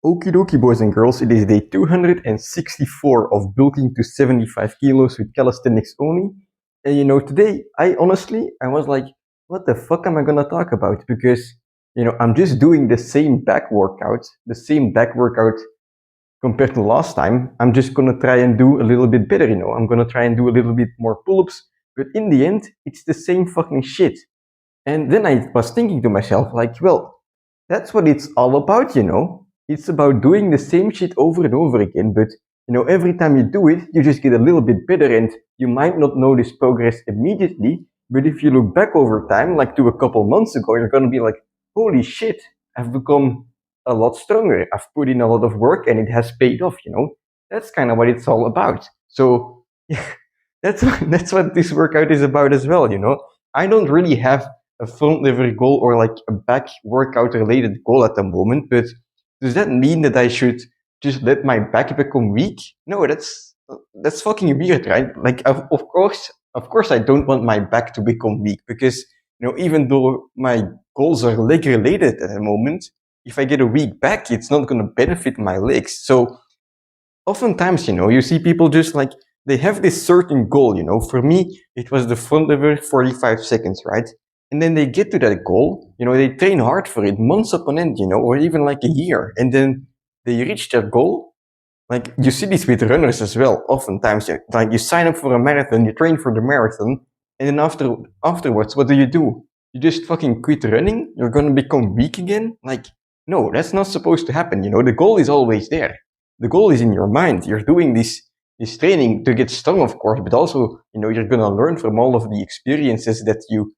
Okie dokie, boys and girls, it is day 264 of bulking to 75 kilos with calisthenics only. And today, I was like, what the fuck am I gonna talk about? Because, I'm just doing the same back workout compared to last time. I'm just gonna try and do a little bit better, I'm gonna try and do a little bit more pull-ups, but in the end, it's the same fucking shit. And then I was thinking to myself, like, well, that's what it's all about. It's about doing the same shit over and over again, but every time you do it, you just get a little bit better, and you might not notice progress immediately, but if you look back over time, like to a couple months ago, you're gonna be like, holy shit, I've become a lot stronger. I've put in a lot of work and it has paid off. That's kind of what it's all about. So yeah, that's what this workout is about as well. I don't really have a front lever goal or like a back workout related goal at the moment, but does that mean that I should just let my back become weak? No, that's fucking weird, right? Like, of course, I don't want my back to become weak, because even though my goals are leg related at the moment, if I get a weak back, it's not going to benefit my legs. So oftentimes, you see people just like, they have this certain goal. For me, it was the front lever 45 seconds, right? And then they get to that goal, they train hard for it, months upon end, or even like a year. And then they reach their goal. Like, you see this with runners as well. Oftentimes, like, you sign up for a marathon, you train for the marathon, and then afterwards, what do? You just fucking quit running? You're gonna become weak again? Like, no, that's not supposed to happen. The goal is always there. The goal is in your mind. You're doing this training to get strong, of course, but also, you're gonna learn from all of the experiences that you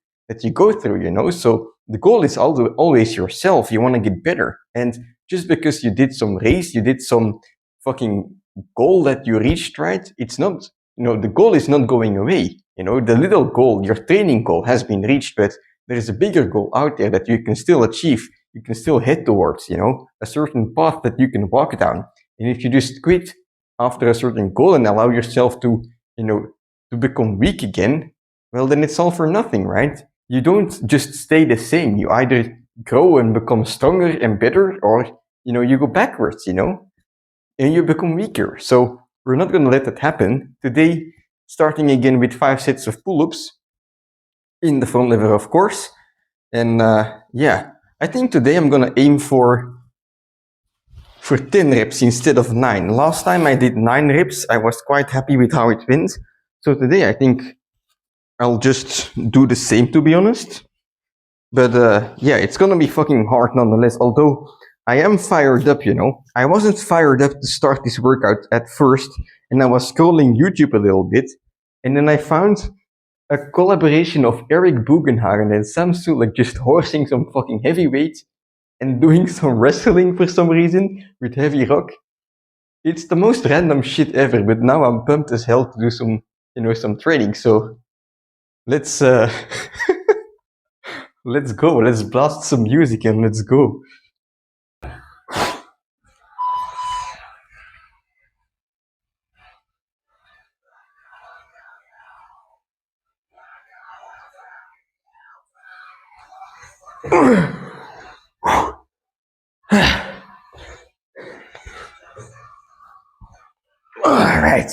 go through. So the goal is always yourself. You want to get better, and just because you did some race, you did some fucking goal that you reached, right? It's not, the goal is not going away. The little goal, your training goal, has been reached, but there is a bigger goal out there that you can still achieve. You can still head towards, a certain path that you can walk down. And if you just quit after a certain goal and allow yourself to, to become weak again, well, then it's all for nothing, right? You don't just stay the same. You either grow and become stronger and better, or, you go backwards, and you become weaker. So we're not going to let that happen. Today, starting again with 5 sets of pull-ups in the front lever, of course. And yeah, I think today I'm going to aim for 10 reps instead of 9. Last time I did 9 reps. I was quite happy with how it went. So today I think I'll just do the same, to be honest. But yeah, it's gonna be fucking hard nonetheless, although I am fired up, I wasn't fired up to start this workout at first, and I was scrolling YouTube a little bit, and then I found a collaboration of Eric Bugenhagen and Sam Sulek just horsing some fucking heavyweight and doing some wrestling for some reason with heavy rock. It's the most random shit ever, but now I'm pumped as hell to do some, some training. So let's let's go. Let's blast some music and let's go. Alright,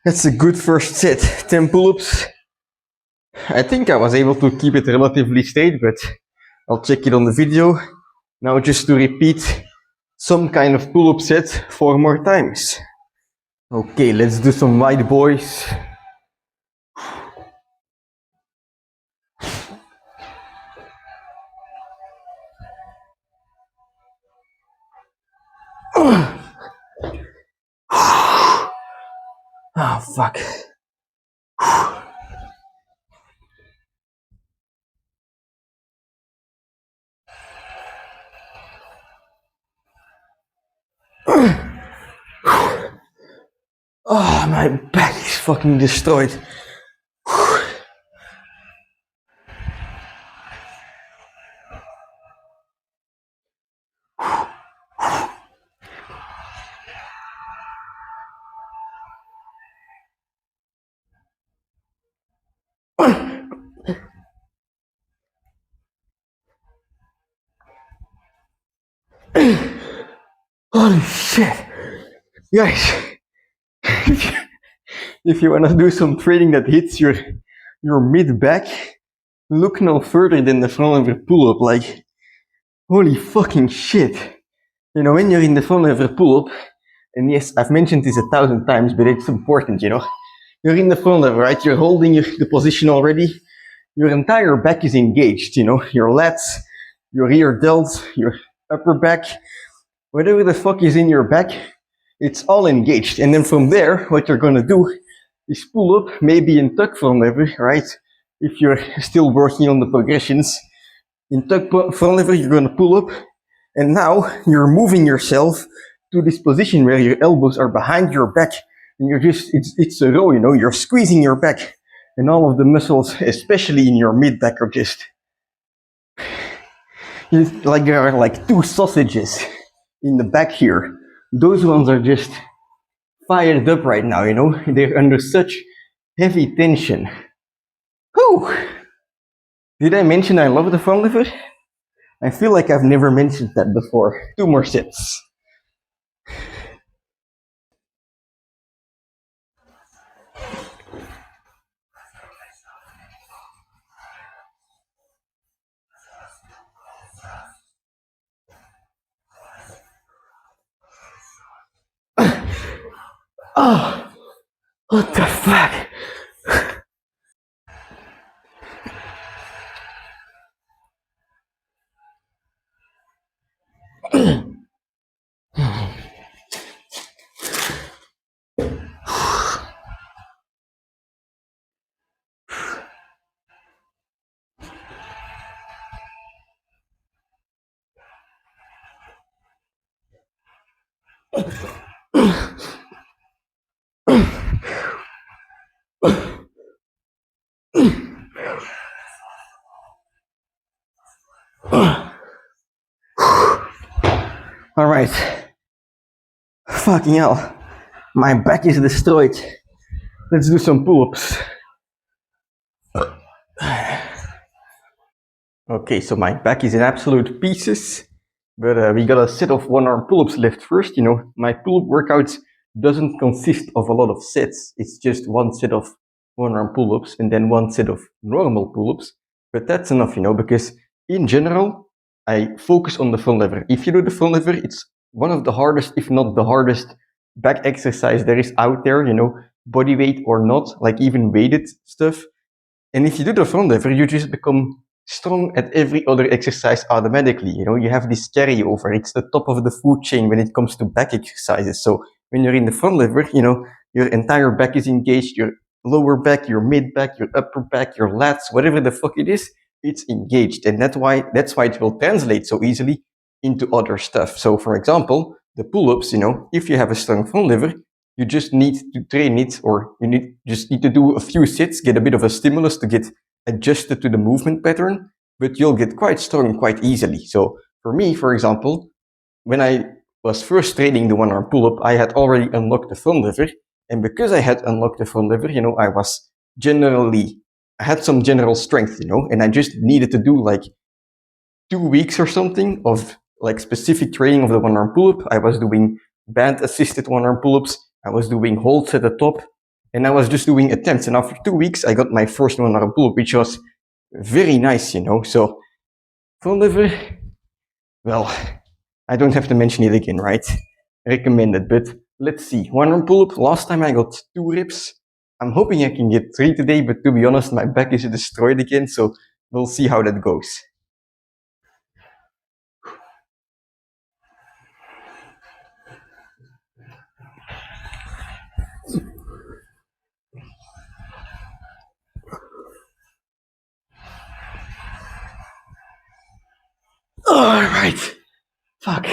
that's a good first set. 10 pull-ups. I think I was able to keep it relatively straight, but I'll check it on the video. Now just to repeat some kind of pull-up set 4 more times. Okay, let's do some white boys. Oh, fuck. Oh, my back is fucking destroyed. Holy shit. Guys, if you want to do some training that hits your mid back, look no further than the front lever pull up. Like, holy fucking shit. You know, when you're in the front lever pull up, and yes, I've mentioned this 1,000 times, but it's important, you know. You're in the front lever, right? You're holding the position already. Your entire back is engaged, you know, your lats, your rear delts, your upper back, whatever the fuck is in your back, it's all engaged. And then from there, what you're gonna do is pull up, maybe in tuck front lever, right? If you're still working on the progressions, in tuck front lever, you're gonna pull up, and now you're moving yourself to this position where your elbows are behind your back, and you're just, it's a row, you know, you're squeezing your back. And all of the muscles, especially in your mid back, are just like there are like two sausages in the back here. Those ones are just fired up right now, you know? They're under such heavy tension. Whew! Did I mention I love the front lever? I feel like I've never mentioned that before. 2 more sets. Oh, what the fuck? All right. Fucking hell. My back is destroyed. Let's do some pull-ups. Okay, so my back is in absolute pieces, but we got a set of one-arm pull-ups left first. You know, my pull-up workouts doesn't consist of a lot of sets. It's just one set of one-arm pull-ups and then one set of normal pull-ups. But that's enough, you know, because in general, I focus on the front lever. If you do the front lever, it's one of the hardest, if not the hardest, back exercise there is out there, you know, body weight or not, like even weighted stuff. And if you do the front lever, you just become strong at every other exercise automatically. You know, you have this carryover. It's the top of the food chain when it comes to back exercises. So when you're in the front lever, you know, your entire back is engaged, your lower back, your mid back, your upper back, your lats, whatever the fuck it is, it's engaged. And that's why it will translate so easily into other stuff. So for example, the pull-ups, you know, if you have a strong front lever, you just need to train it, or just need to do a few sets, get a bit of a stimulus to get adjusted to the movement pattern, but you'll get quite strong quite easily. So for me, for example, when I was first training the one-arm pull-up, I had already unlocked the front lever, and because I had unlocked the front lever, you know, I had some general strength, you know, and I just needed to do like 2 weeks or something of like specific training of the one-arm pull-up. I was doing band-assisted one-arm pull-ups, I was doing holds at the top, and I was just doing attempts. And after 2 weeks, I got my first one-arm pull-up, which was very nice, you know. So front lever, well, I don't have to mention it again, right? Recommended, but let's see. One-arm pull-up, last time I got 2 reps. I'm hoping I can get 3 today, but to be honest, my back is destroyed again, so we'll see how that goes. All right. Fuck.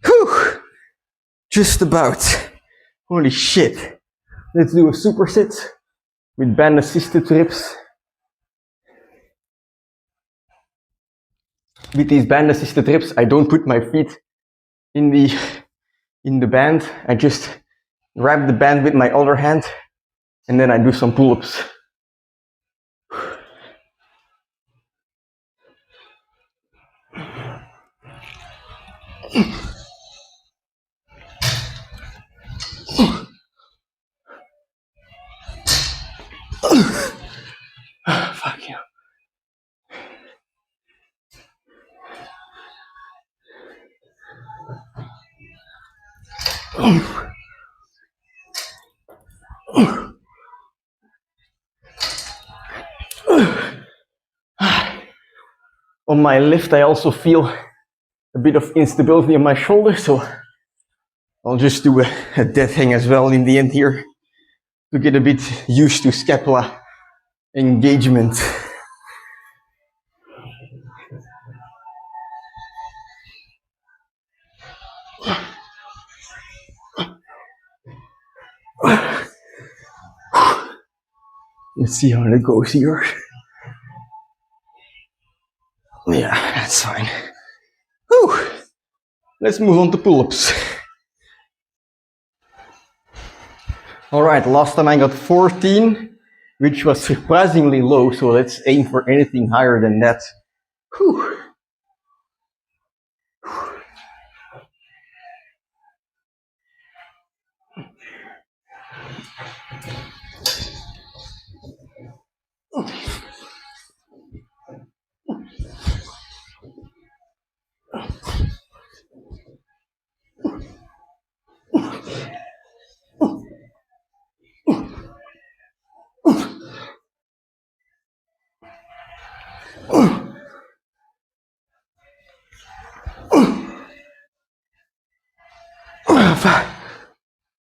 Whew. Just about. Holy shit. Let's do a superset with band assisted reps. With these band assisted reps, I don't put my feet in the in the band. I just grab the band with my other hand and then I do some pull-ups. Fuck you. On my lift, I also feel a bit of instability on my shoulder, so I'll just do a dead hang as well in the end here to get a bit used to scapula engagement. Let's see how that goes here. Yeah, that's fine. Whew. Let's move on to pull-ups. Alright, last time I got 14, which was surprisingly low, so let's aim for anything higher than that. Whew.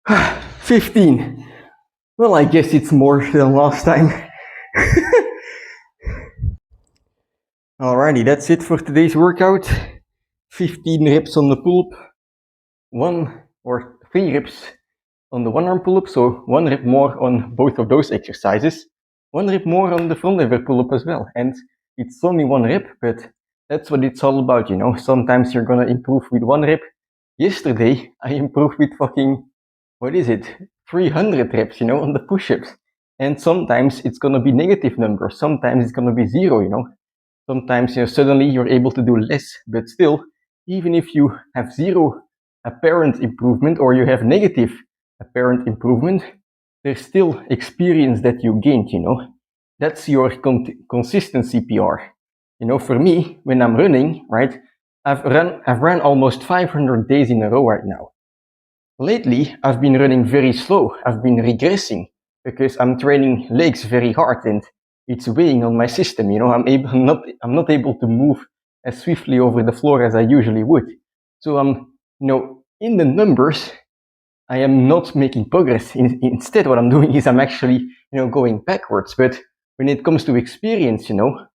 Five, 15. Well, I guess it's more than last time. Alrighty, that's it for today's workout. 15 reps on the pull-up, 1 or 3 reps on the one-arm pull-up, so 1 rep more on both of those exercises, 1 rep more on the front lever pull-up as well. And it's only 1 rep, but that's what it's all about, you know. Sometimes you're gonna improve with 1 rep. Yesterday, I improved with fucking, 300 reps, you know, on the push-ups. And sometimes it's gonna be negative numbers, sometimes it's gonna be 0, you know. Sometimes, you know, suddenly you're able to do less, but still, even if you have 0 apparent improvement or you have negative apparent improvement, there's still experience that you gained, you know. That's your consistency PR. You know, for me, when I'm running, right, I've run almost 500 days in a row right now. Lately, I've been running very slow. I've been regressing because I'm training legs very hard and it's weighing on my system. You know, I'm not able to move as swiftly over the floor as I usually would. So you know, in the numbers, I am not making progress. Instead, what I'm doing is I'm actually, you know, going backwards. But when it comes to experience, you know,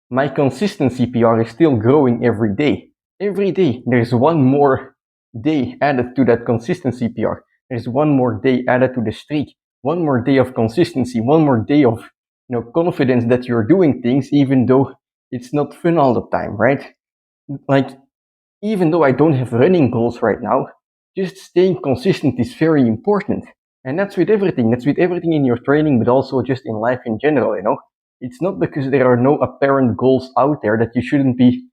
my consistency PR is still growing every day. Every day, there's 1 more day added to that consistency PR. There's 1 more day added to the streak. 1 more day of consistency. 1 more day of, you know, confidence that you're doing things, even though it's not fun all the time, right? Like, even though I don't have running goals right now, just staying consistent is very important. And that's with everything. That's with everything in your training, but also just in life in general, you know. It's not because there are no apparent goals out there that you shouldn't be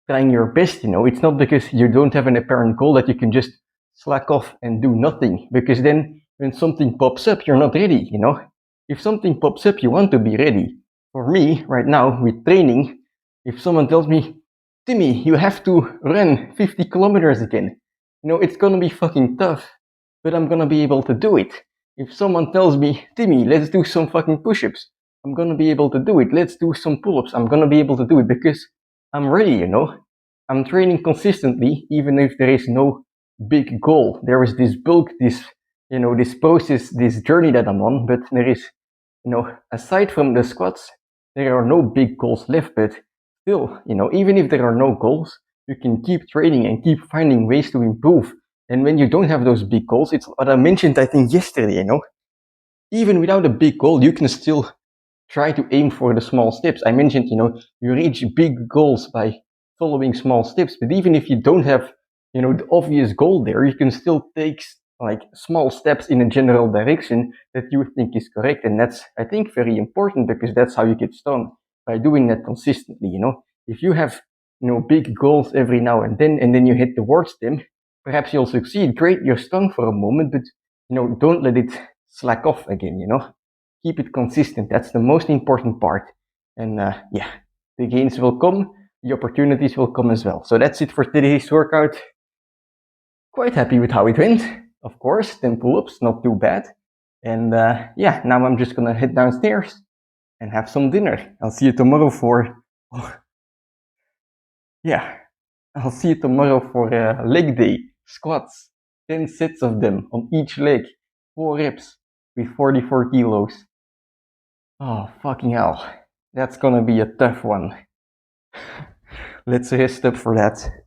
trying your best, you know. It's not because you don't have an apparent goal that you can just slack off and do nothing. Because then when something pops up, you're not ready, you know. If something pops up, you want to be ready. For me, right now, with training, if someone tells me, Timmy, you have to run 50 kilometers again, you know, it's gonna be fucking tough, but I'm gonna be able to do it. If someone tells me, Timmy, let's do some fucking push-ups, I'm gonna be able to do it. Let's do some pull-ups, I'm gonna be able to do it because I'm ready, you know. I'm training consistently, even if there is no big goal. There is this bulk, this, you know, this process, this journey that I'm on, but there is, you know, aside from the squats, there are no big goals left, but still, you know, even if there are no goals, you can keep training and keep finding ways to improve. And when you don't have those big goals, it's what I mentioned, I think, yesterday, you know, even without a big goal, you can still try to aim for the small steps. I mentioned, you know, you reach big goals by following small steps, but even if you don't have the obvious goal there. You can still take like small steps in a general direction that you think is correct, and that's, I think, very important, because that's how you get strong, by doing that consistently. If you have big goals every now and then you hit towards them, perhaps you'll succeed. Great, you're strong for a moment, but don't let it slack off again. Keep it consistent. That's the most important part. And yeah, the gains will come, the opportunities will come as well. So that's it for today's workout. Quite happy with how it went. Of course, 10 pull-ups, not too bad. And yeah, now I'm just gonna head downstairs and have some dinner. I'll see you tomorrow for yeah, I'll see you tomorrow for leg day squats. 10 sets of them on each leg, 4 reps with 44 kilos. Oh, fucking hell. That's gonna be a tough one. Let's rest up for that.